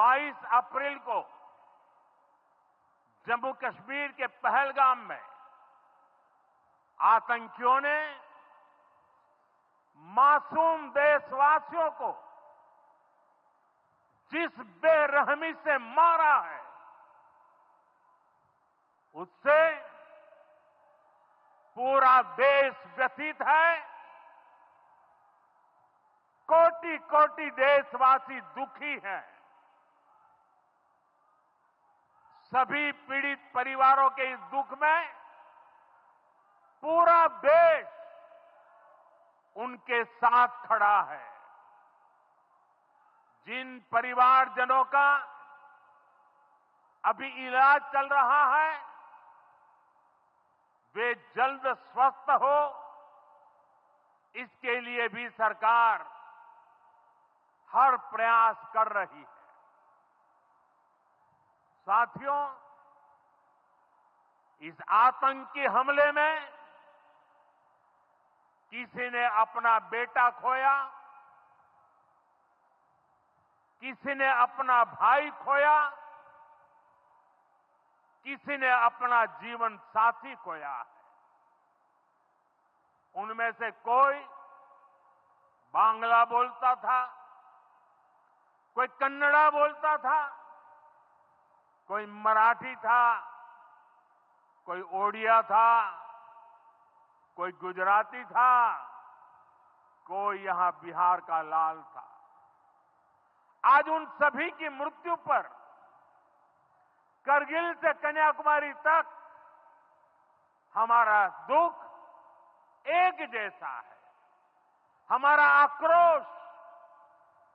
22 अप्रैल को जम्मू कश्मीर के पहलगाम में आतंकियों ने मासूम देशवासियों को जिस बेरहमी से मारा है, उससे पूरा देश व्यथित है। कोटि कोटि देशवासी दुखी हैं। सभी पीड़ित परिवारों के इस दुख में पूरा देश उनके साथ खड़ा है। जिन परिवारजनों का अभी इलाज चल रहा है, वे जल्द स्वस्थ हो, इसके लिए भी सरकार हर प्रयास कर रही है। साथियों, इस आतंकी हमले में किसी ने अपना बेटा खोया, किसी ने अपना भाई खोया, किसी ने अपना जीवन साथी खोया है। उनमें से कोई बांग्ला बोलता था, कोई कन्नड़ा बोलता था, कोई मराठी था, कोई ओडिया था, कोई गुजराती था, कोई यहां बिहार का लाल था। आज उन सभी की मृत्यु पर करगिल से कन्याकुमारी तक हमारा दुख एक जैसा है, हमारा आक्रोश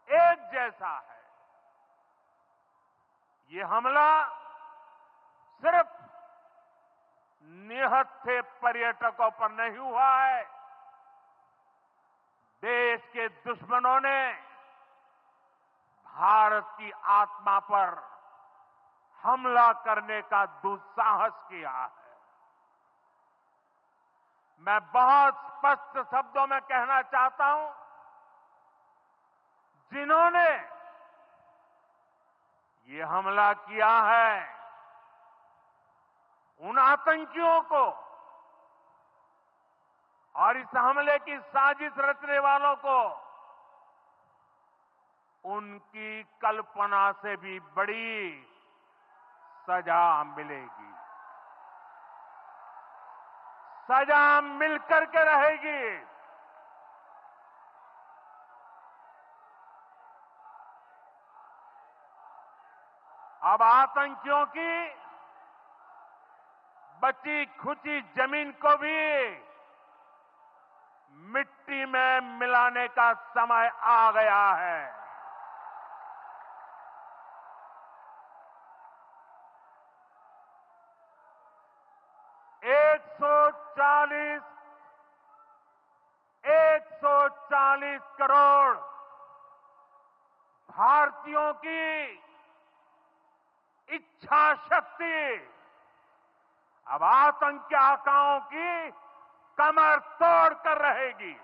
एक जैसा है। ये हमला सिर्फ निहत्थे पर्यटकों पर नहीं हुआ है। देश के दुश्मनों ने भारत की आत्मा पर हमला करने का दुस्साहस किया है। मैं बहुत स्पष्ट शब्दों में कहना चाहता हूं, जिन्होंने ये हमला किया है, उन आतंकियों को और इस हमले की साजिश रचने वालों को उनकी कल्पना से भी बड़ी सजा मिलेगी। सजा मिलकर के रहेगी। अब आतंकियों की बची खुची जमीन को भी मिट्टी में मिलाने का समय आ गया है। एक सौ चालीस करोड़ भारतीयों की इच्छा शक्ति अब आतंकी आकाओं की कमर तोड़ कर रहेगी।